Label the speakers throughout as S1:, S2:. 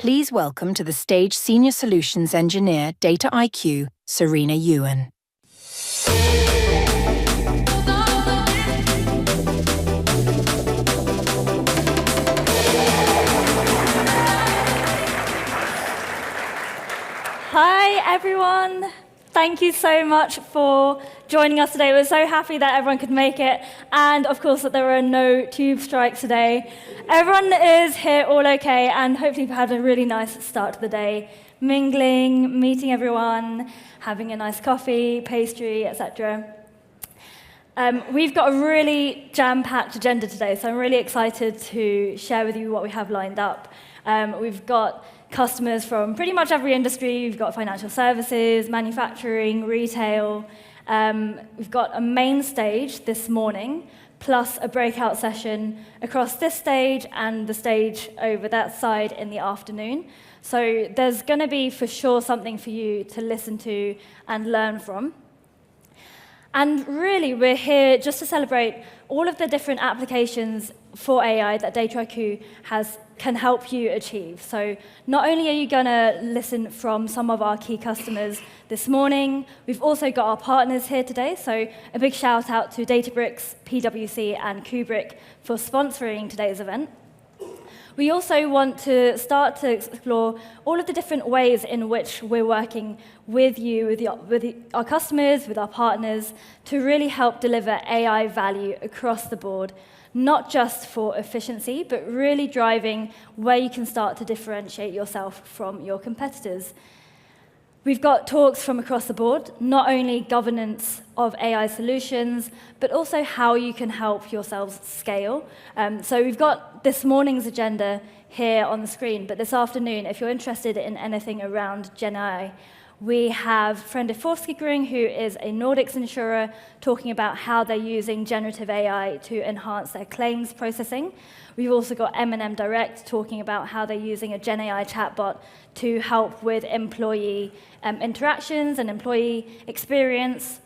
S1: Please welcome to the stage Senior Solutions Engineer, Dataiku, Serena Ewan.
S2: Hi, everyone. Thank you so much for joining us today. We're so happy that everyone could make it, and of course that there were no tube strikes today. Everyone is here all okay, and hopefully you've had a really nice start to the day, mingling, meeting everyone, having a nice coffee, pastry, etc. We've got a really jam-packed agenda today, so I'm really excited to share with you what we have lined up. We've got customers from pretty much every industry. We've got financial services, manufacturing, retail. We've got a main stage this morning, plus a breakout session across this stage and the stage over that side in the afternoon. So there's going to be, for sure, something for you to listen to and learn from. And really, we're here just to celebrate all of the different applications for AI that Dataiku can help you achieve. So not only are you going to listen from some of our key customers this morning, we've also got our partners here today. So a big shout out to Databricks, PwC, and Kubrick for sponsoring today's event. We also want to start to explore all of the different ways in which we're working with you, with our customers, with our partners, to really help deliver AI value across the board, not just for efficiency, but really driving where you can start to differentiate yourself from your competitors. We've got talks from across the board, not only governance of AI solutions, but also how you can help yourselves scale. So we've got this morning's agenda here on the screen, but this afternoon, if you're interested in anything around GenAI, we have Frende Forskegring, who is a Nordics insurer, talking about how they're using generative AI to enhance their claims processing. We've also got M&M Direct talking about how they're using a GenAI chatbot to help with employee interactions and employee experience.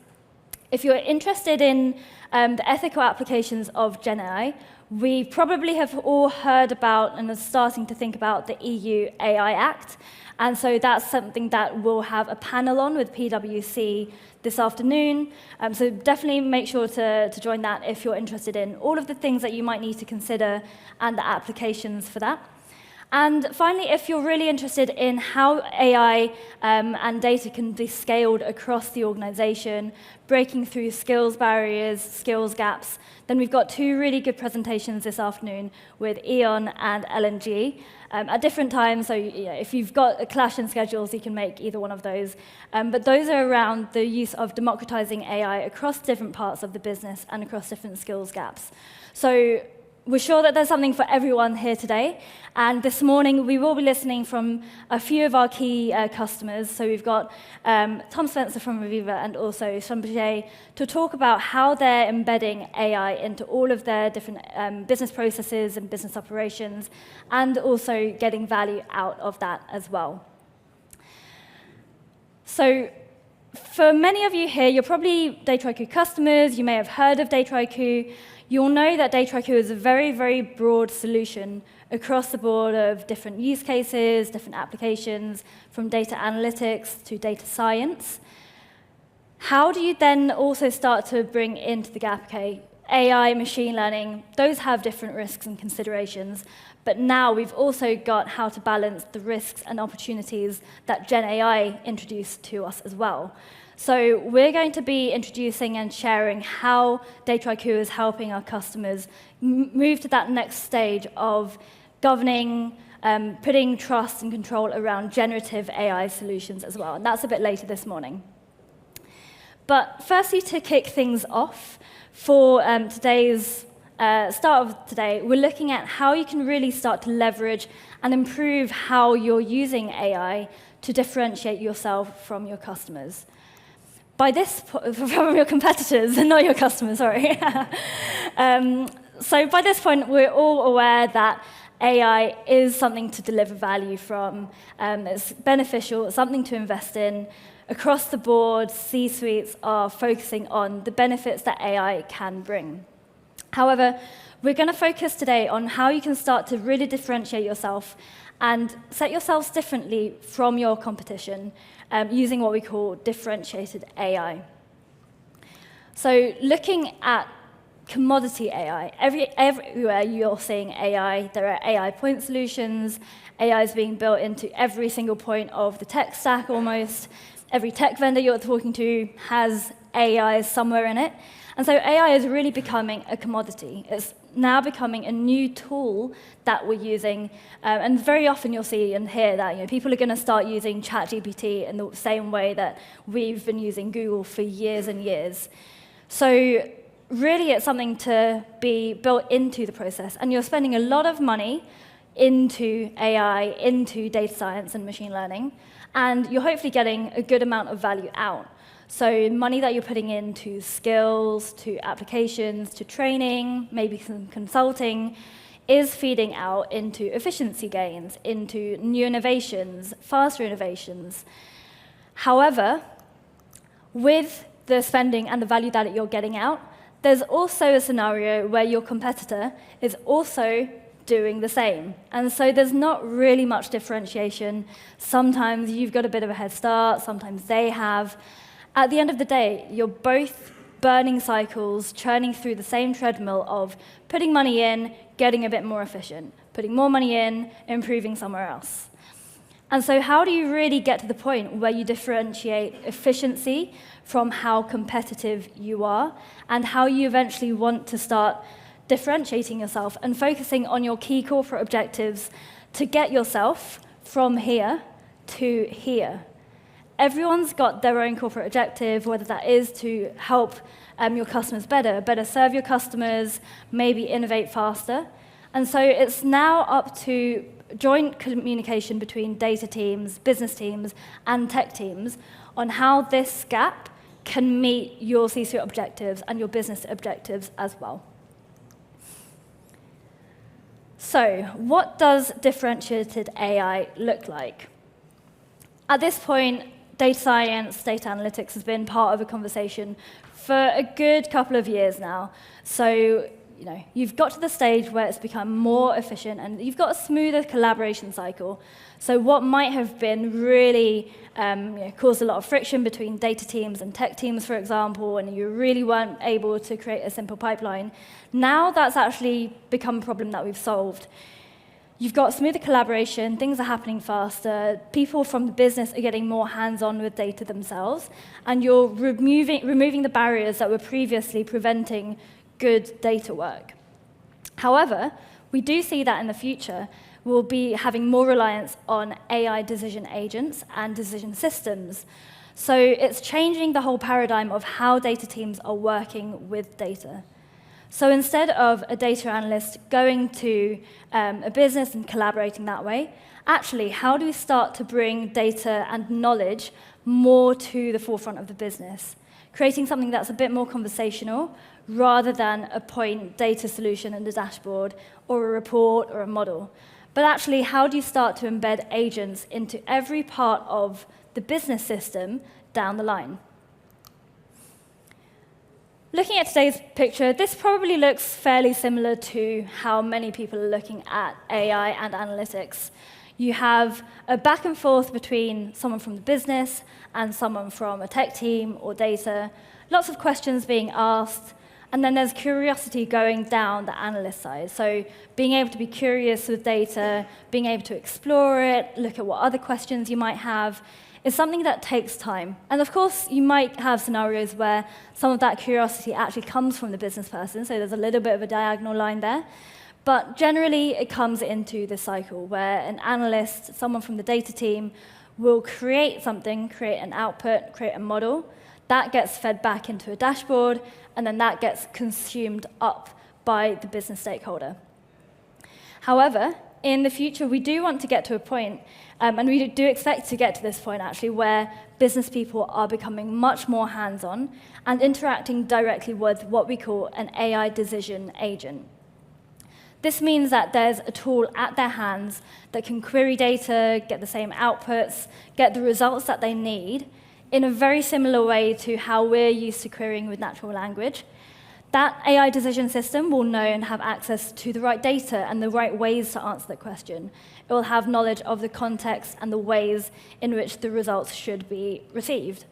S2: If you're interested in the ethical applications of GenAI, we probably have all heard about and are starting to think about the EU AI Act. And so that's something that we'll have a panel on with PwC this afternoon. So definitely make sure to join that if you're interested in all of the things that you might need to consider and the applications for that. And finally, if you're really interested in how AI and data can be scaled across the organization, breaking through skills barriers, skills gaps, then we've got two really good presentations this afternoon with Eon and L&G at different times. So if you've got a clash in schedules, you can make either one of those. But those are around the use of democratizing AI across different parts of the business and across different skills gaps. So we're sure that there's something for everyone here today. And this morning, we will be listening from a few of our key customers. So we've got Tom Spencer from Aviva and also Schlumberger to talk about how they're embedding AI into all of their different business processes and business operations, and also getting value out of that as well. So for many of you here, you're probably Dataiku customers. You may have heard of Dataiku. You'll know that Dataiku is a very, very broad solution across the board of different use cases, different applications, from data analytics to data science. How do you then also start to bring into the gap, okay, AI, machine learning, those have different risks and considerations, but now we've also got how to balance the risks and opportunities that Gen AI introduced to us as well. So we're going to be introducing and sharing how Dataiku is helping our customers move to that next stage of governing, putting trust and control around generative AI solutions as well. And that's a bit later this morning. But firstly, to kick things off, for today's start of today, we're looking at how you can really start to leverage and improve how you're using AI to differentiate yourself from your customers. From your competitors, and not your customers, sorry. So by this point, we're all aware that AI is something to deliver value from. It's beneficial, it's something to invest in. Across the board, C-suites are focusing on the benefits that AI can bring. However, we're going to focus today on how you can start to really differentiate yourself and set yourselves differently from your competition using what we call differentiated AI. So looking at commodity AI, everywhere you're seeing AI, there are AI point solutions, AI is being built into every single point of the tech stack almost. Every tech vendor you're talking to has AI somewhere in it. And so AI is really becoming a commodity. It's now becoming a new tool that we're using. And very often you'll see and hear that people are going to start using ChatGPT in the same way that we've been using Google for years and years. So really it's something to be built into the process. And you're spending a lot of money into AI, into data science and machine learning. And you're hopefully getting a good amount of value out. So money that you're putting into skills, to applications, to training, maybe some consulting, is feeding out into efficiency gains, into new innovations, faster innovations. However, with the spending and the value that you're getting out, there's also a scenario where your competitor is also doing the same. And so there's not really much differentiation. Sometimes you've got a bit of a head start, sometimes they have. At the end of the day, you're both burning cycles, churning through the same treadmill of putting money in, getting a bit more efficient, putting more money in, improving somewhere else. And so how do you really get to the point where you differentiate efficiency from how competitive you are, and how you eventually want to start differentiating yourself and focusing on your key corporate objectives to get yourself from here to here? Everyone's got their own corporate objective, whether that is to help your customers better serve your customers, maybe innovate faster. And so it's now up to joint communication between data teams, business teams, and tech teams on how this gap can meet your C-suite objectives and your business objectives as well. So what does differentiated AI look like? At this point, data science, data analytics has been part of a conversation for a good couple of years now. So you've got to the stage where it's become more efficient and you've got a smoother collaboration cycle. So what might have been really caused a lot of friction between data teams and tech teams, for example, and you really weren't able to create a simple pipeline, now that's actually become a problem that we've solved. You've got smoother collaboration, things are happening faster, people from the business are getting more hands-on with data themselves, and you're removing the barriers that were previously preventing good data work. However, we do see that in the future, we'll be having more reliance on AI decision agents and decision systems. So it's changing the whole paradigm of how data teams are working with data. So instead of a data analyst going to a business and collaborating that way, actually, how do we start to bring data and knowledge more to the forefront of the business? Creating something that's a bit more conversational rather than a point data solution in the dashboard or a report or a model. But actually, how do you start to embed agents into every part of the business system down the line? Looking at today's picture, this probably looks fairly similar to how many people are looking at AI and analytics. You have a back and forth between someone from the business and someone from a tech team or data, lots of questions being asked, and then there's curiosity going down the analyst side. So being able to be curious with data, being able to explore it, look at what other questions you might have, is something that takes time. And of course, you might have scenarios where some of that curiosity actually comes from the business person, so there's a little bit of a diagonal line there. But generally, it comes into the cycle where an analyst, someone from the data team, will create something, create an output, create a model. That gets fed back into a dashboard, and then that gets consumed up by the business stakeholder. However, in the future, we do want to get to a point, and we do expect to get to this point, actually, where business people are becoming much more hands-on and interacting directly with what we call an AI decision agent. This means that there's a tool at their hands that can query data, get the same outputs, get the results that they need in a very similar way to how we're used to querying with natural language. that AI decision system will know and have access to the right data and the right ways to answer that question. It will have knowledge of the context and the ways in which the results should be received.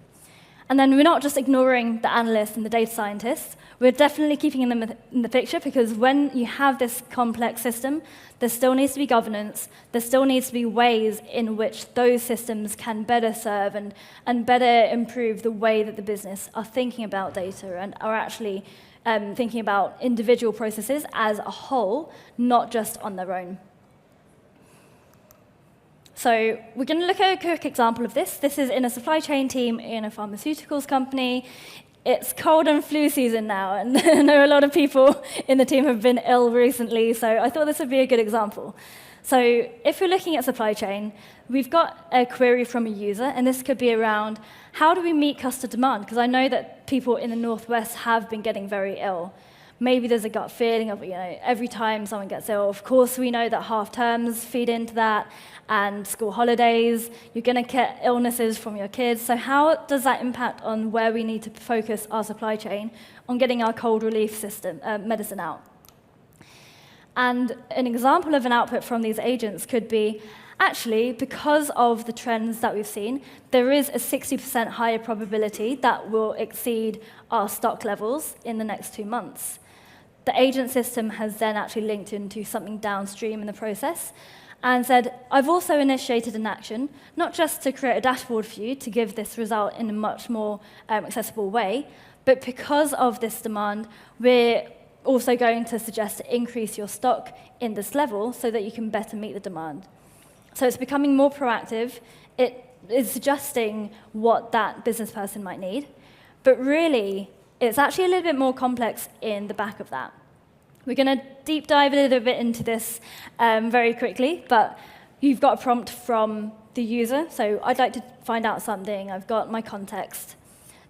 S2: And then we're not just ignoring the analysts and the data scientists, we're definitely keeping them in the picture, because when you have this complex system, there still needs to be governance, there still needs to be ways in which those systems can better serve and better improve the way that the business are thinking about data and are actually thinking about individual processes as a whole, not just on their own. So we're going to look at a quick example of this. This is in a supply chain team in a pharmaceuticals company. It's cold and flu season now, and I know a lot of people in the team have been ill recently, so I thought this would be a good example. So if we're looking at supply chain, we've got a query from a user, and this could be around how do we meet customer demand? Because I know that people in the Northwest have been getting very ill. Maybe there's a gut feeling of, every time someone gets ill, of course we know that half terms feed into that, and school holidays, you're going to get illnesses from your kids. So how does that impact on where we need to focus our supply chain on getting our cold relief system, medicine out? And an example of an output from these agents could be, actually, because of the trends that we've seen, there is a 60% higher probability that we'll exceed our stock levels in the next 2 months. The agent system has then actually linked into something downstream in the process and said, I've also initiated an action, not just to create a dashboard for you to give this result in a much more accessible way, but because of this demand, we're also going to suggest to increase your stock in this level so that you can better meet the demand. So it's becoming more proactive. It is suggesting what that business person might need. But really, it's actually a little bit more complex in the back of that. We're going to deep dive a little bit into this very quickly, but you've got a prompt from the user. So I'd like to find out something. I've got my context.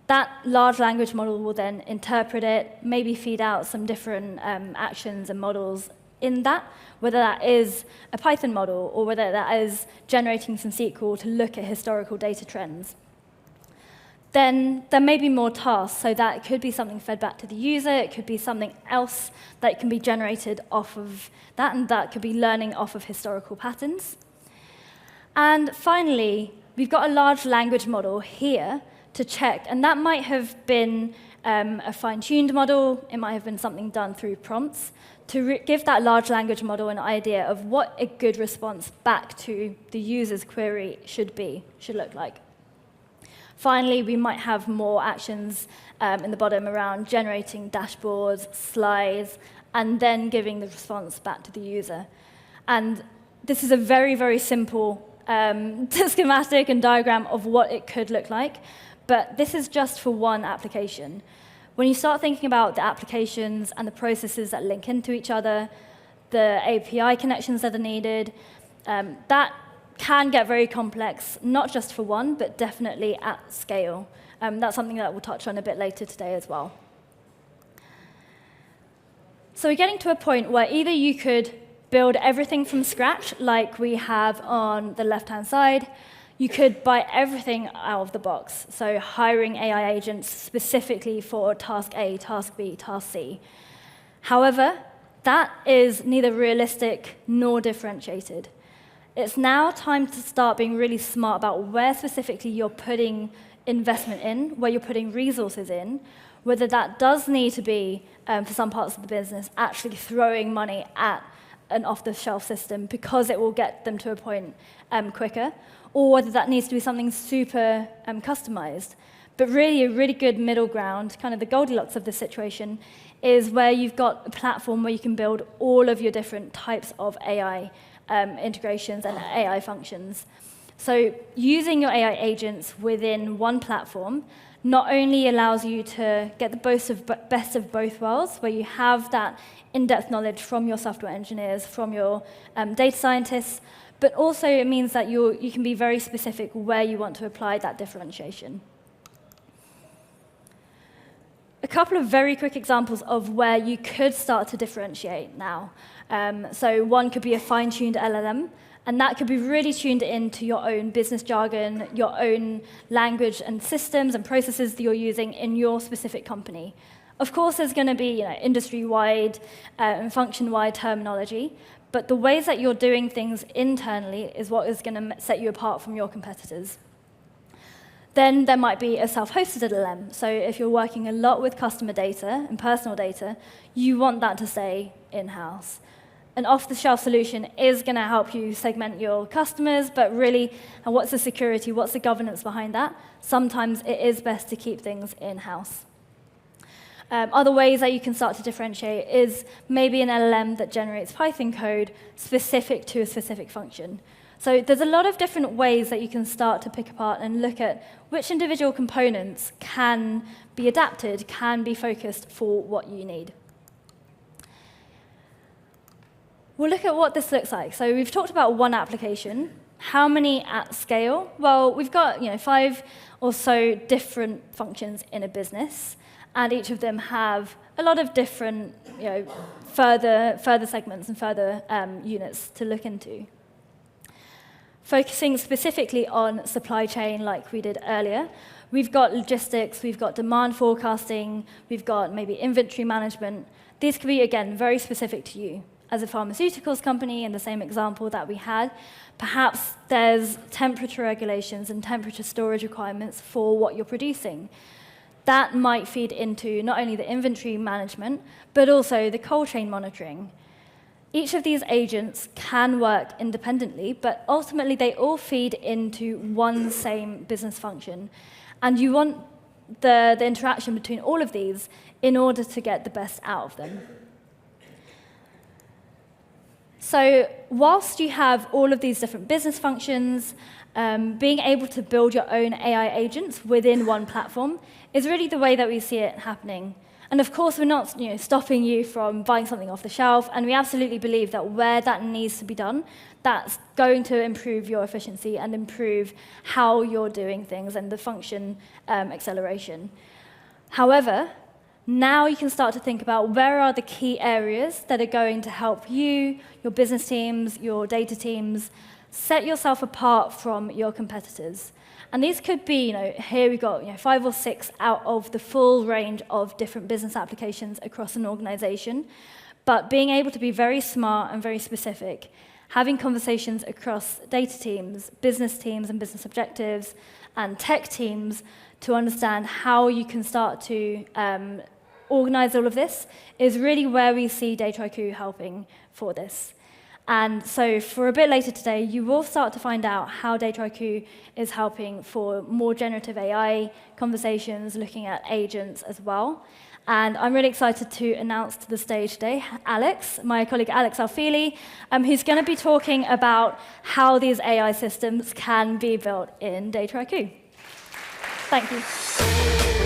S2: That large language model will then interpret it, maybe feed out some different actions and models in that, whether that is a Python model or whether that is generating some SQL to look at historical data trends. Then there may be more tasks, so that could be something fed back to the user, it could be something else that can be generated off of that, and that could be learning off of historical patterns. And finally, we've got a large language model here to check, and that might have been a fine-tuned model, it might have been something done through prompts, to give that large language model an idea of what a good response back to the user's query should look like. Finally, we might have more actions in the bottom around generating dashboards, slides, and then giving the response back to the user. And this is a very, very simple schematic and diagram of what it could look like, but this is just for one application. When you start thinking about the applications and the processes that link into each other, the API connections that are needed, that can get very complex, not just for one, but definitely at scale. That's something that we'll touch on a bit later today as well. So we're getting to a point where either you could build everything from scratch, like we have on the left-hand side. You could buy everything out of the box, so hiring AI agents specifically for task A, task B, task C. However, that is neither realistic nor differentiated. It's now time to start being really smart about where specifically you're putting investment in, where you're putting resources in, whether that does need to be, for some parts of the business, actually throwing money at an off-the-shelf system because it will get them to a point quicker, or whether that needs to be something super customized. But really, a really good middle ground, kind of the Goldilocks of the situation, is where you've got a platform where you can build all of your different types of AI integrations and AI functions. So using your AI agents within one platform not only allows you to get the best of both worlds, where you have that in-depth knowledge from your software engineers, from your data scientists, but also it means that you can be very specific where you want to apply that differentiation. A couple of very quick examples of where you could start to differentiate now. So one could be a fine-tuned LLM, and that could be really tuned into your own business jargon, your own language and systems and processes that you're using in your specific company. Of course, there's going to be industry-wide and function-wide terminology, but the ways that you're doing things internally is what is going to set you apart from your competitors. Then there might be a self-hosted LLM. So if you're working a lot with customer data and personal data, you want that to stay in-house. An off-the-shelf solution is going to help you segment your customers, but really, what's the security, what's the governance behind that? Sometimes it is best to keep things in-house. Other ways that you can start to differentiate is maybe an LLM that generates Python code specific to a specific function. So there's a lot of different ways that you can start to pick apart and look at which individual components can be adapted, can be focused for what you need. We'll look at what this looks like. So we've talked about one application. How many at scale? Well, we've got 5 or so different functions in a business, and each of them have a lot of different further segments and further units to look into. Focusing specifically on supply chain like we did earlier, we've got logistics, we've got demand forecasting, we've got maybe inventory management. These could be, again, very specific to you. As a pharmaceuticals company, in the same example that we had, perhaps there's temperature regulations and temperature storage requirements for what you're producing. That might feed into not only the inventory management, but also the cold chain monitoring. Each of these agents can work independently, but ultimately they all feed into one same business function. And you want the interaction between all of these in order to get the best out of them. So whilst you have all of these different business functions, being able to build your own AI agents within one platform is really the way that we see it happening. And of course, we're not stopping you from buying something off the shelf, and we absolutely believe that where that needs to be done, that's going to improve your efficiency and improve how you're doing things and the function acceleration. However, now you can start to think about where are the key areas that are going to help you, your business teams, your data teams, set yourself apart from your competitors. And these could be, here we've got 5 or 6 out of the full range of different business applications across an organization. But being able to be very smart and very specific, having conversations across data teams and business objectives, and tech teams to understand how you can start to organize all of this is really where we see Dataiku helping for this. And so for a bit later today, you will start to find out how Dataiku is helping for more generative AI conversations, looking at agents as well. And I'm really excited to announce to the stage today Alex, my colleague Alex Alfili, who's going to be talking about how these AI systems can be built in Dataiku. Thank you.